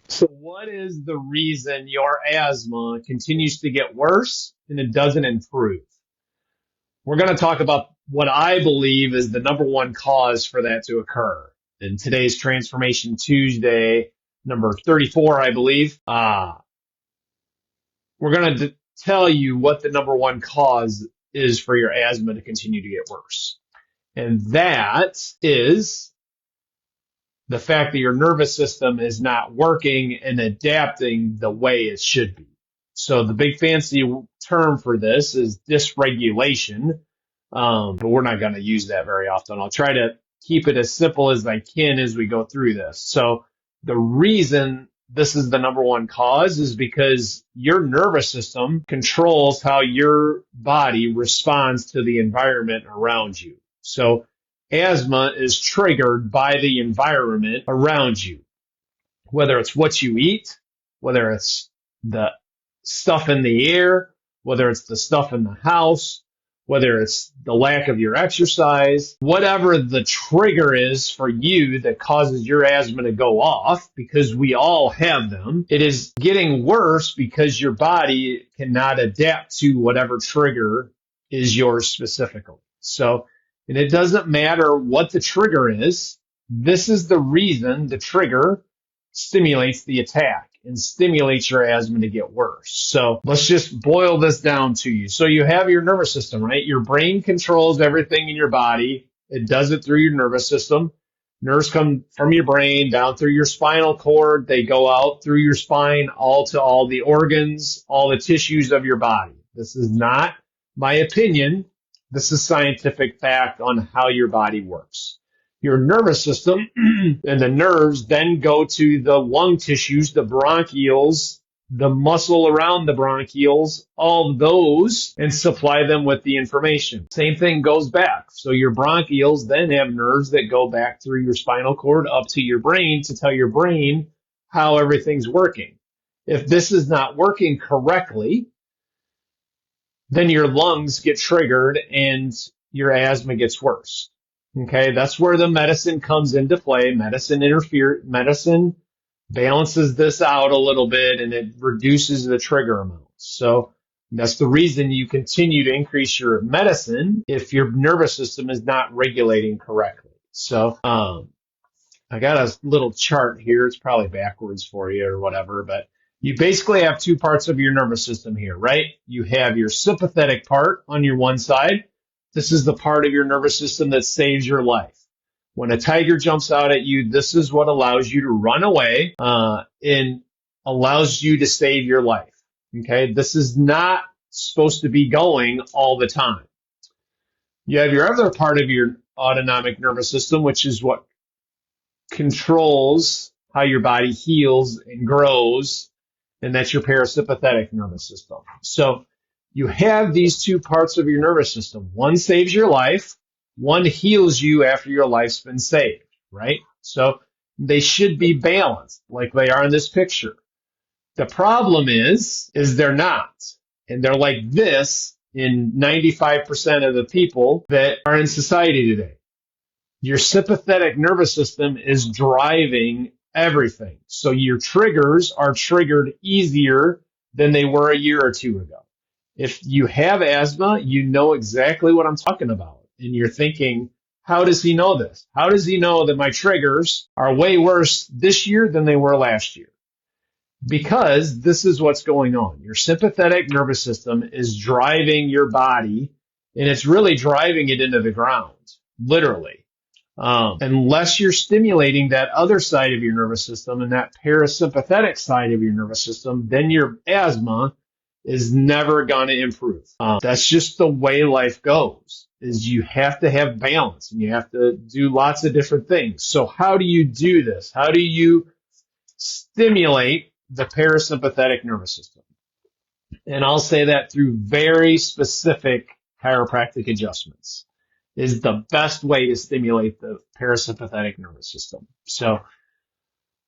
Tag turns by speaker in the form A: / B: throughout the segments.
A: So what is the reason your asthma continues to get worse and it doesn't improve? We're going to talk about what I believe is the number one cause for that to occur. In today's Transformation Tuesday, number 34, I believe, we're going to tell you what the number one cause is for your asthma to continue to get worse. And that is the fact that your nervous system is not working and adapting the way it should be. So the big fancy term for this is dysregulation, but we're not going to use that very often. I'll try to keep it as simple as I can as we go through this. So the reason this is the number one cause is because your nervous system controls how your body responds to the environment around you. So asthma is triggered by the environment around you, whether it's what you eat, whether it's the stuff in the air, whether it's the stuff in the house, whether it's the lack of your exercise, whatever the trigger is for you that causes your asthma to go off, because we all have them, it is getting worse because your body cannot adapt to whatever trigger is yours specifically. So, and it doesn't matter what the trigger is, this is the reason the trigger stimulates the attack and stimulates your asthma to get worse. So let's just boil this down to you. So you have your nervous system, right? Your brain controls everything in your body. It does it through your nervous system. Nerves come from your brain down through your spinal cord. They go out through your spine, all to all the organs, all the tissues of your body. This is not my opinion. This is scientific fact on how your body works. Your nervous system and the nerves then go to the lung tissues, the bronchioles, the muscle around the bronchioles, all of those, and supply them with the information. Same thing goes back. So your bronchioles then have nerves that go back through your spinal cord up to your brain to tell your brain how everything's working. If this is not working correctly, then your lungs get triggered and your asthma gets worse. Okay, that's where the medicine comes into play. Medicine balances this out a little bit and it reduces the trigger amount. So that's the reason you continue to increase your medicine if your nervous system is not regulating correctly. So I got a little chart here. It's probably backwards for you or whatever, but you basically have two parts of your nervous system here, right? You have your sympathetic part on your one side. This is the part of your nervous system that saves your life. When a tiger jumps out at you, this is what allows you to run away and allows you to save your life. Okay, this is not supposed to be going all the time. You have your other part of your autonomic nervous system, which is what controls how your body heals and grows, and that's your parasympathetic nervous system. So you have these two parts of your nervous system. One saves your life. One heals you after your life's been saved, right? So they should be balanced like they are in this picture. The problem is they're not. And they're like this in 95% of the people that are in society today. Your sympathetic nervous system is driving everything. So your triggers are triggered easier than they were a year or two ago. If you have asthma, you know exactly what I'm talking about. And you're thinking, how does he know this? How does he know that my triggers are way worse this year than they were last year? Because this is what's going on. Your sympathetic nervous system is driving your body, and it's really driving it into the ground, literally. Unless you're stimulating that other side of your nervous system and that parasympathetic side of your nervous system, then your asthma is never going to improve. That's just the way life goes, is you have to have balance and you have to do lots of different things. So how do you do this? How do you stimulate the parasympathetic nervous system? And I'll say that through very specific chiropractic adjustments is the best way to stimulate the parasympathetic nervous system. So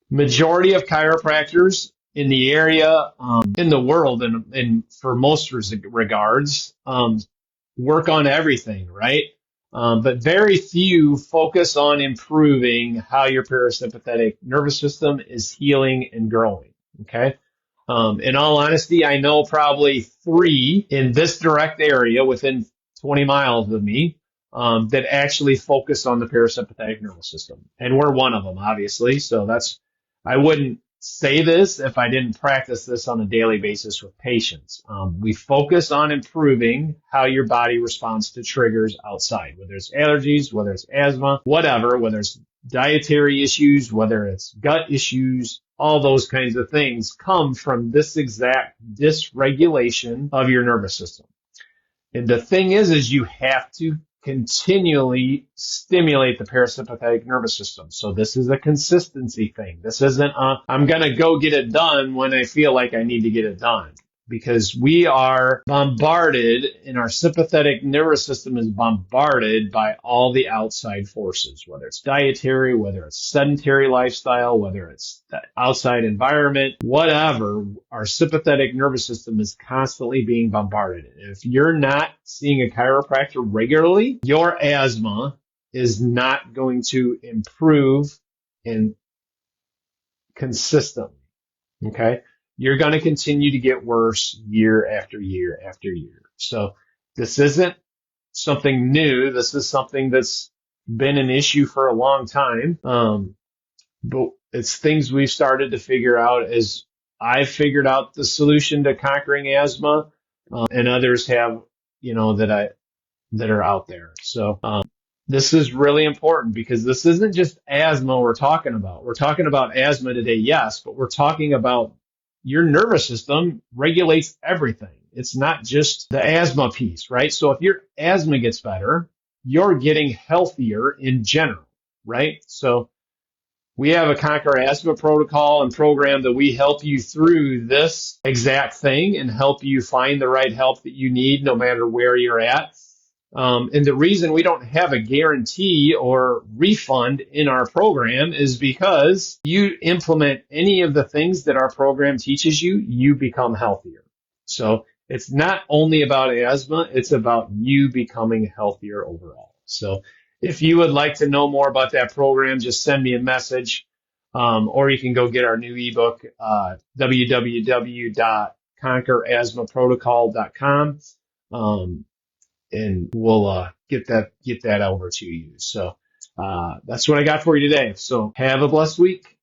A: majority of chiropractors in the area, in the world, and for most regards, work on everything, right? But very few focus on improving how your parasympathetic nervous system is healing and growing. Okay. In all honesty, I know probably 3 in this direct area within 20 miles of me that actually focus on the parasympathetic nervous system. And we're one of them, obviously. So I wouldn't say this if I didn't practice this on a daily basis with patients. We focus on improving how your body responds to triggers outside, whether it's allergies, whether it's asthma, whatever, whether it's dietary issues, whether it's gut issues, all those kinds of things come from this exact dysregulation of your nervous system. And the thing is you have to continually stimulate the parasympathetic nervous system. So this is a consistency thing. This isn't I'm going to go get it done when I feel like I need to get it done. Because we are bombarded, and our sympathetic nervous system is bombarded by all the outside forces, whether it's dietary, whether it's sedentary lifestyle, whether it's the outside environment, whatever. Our sympathetic nervous system is constantly being bombarded. If you're not seeing a chiropractor regularly, your asthma is not going to improve in consistently. Okay? You're going to continue to get worse year after year after year. So this isn't something new. This is something that's been an issue for a long time. But it's things we've started to figure out as I've figured out the solution to conquering asthma, and others have, that are out there. So, this is really important because this isn't just asthma we're talking about. We're talking about asthma today, yes, but we're talking about your nervous system regulates everything. It's not just the asthma piece, right? So if your asthma gets better, you're getting healthier in general, right? So we have a Conquer Asthma protocol and program that we help you through this exact thing and help you find the right help that you need no matter where you're at. And the reason we don't have a guarantee or refund in our program is because you implement any of the things that our program teaches you, you become healthier. So it's not only about asthma, it's about you becoming healthier overall. So if you would like to know more about that program, just send me a message, or you can go get our new ebook, www.conquerasthmaprotocol.com. And we'll get that over to you. So that's what I got for you today. So have a blessed week.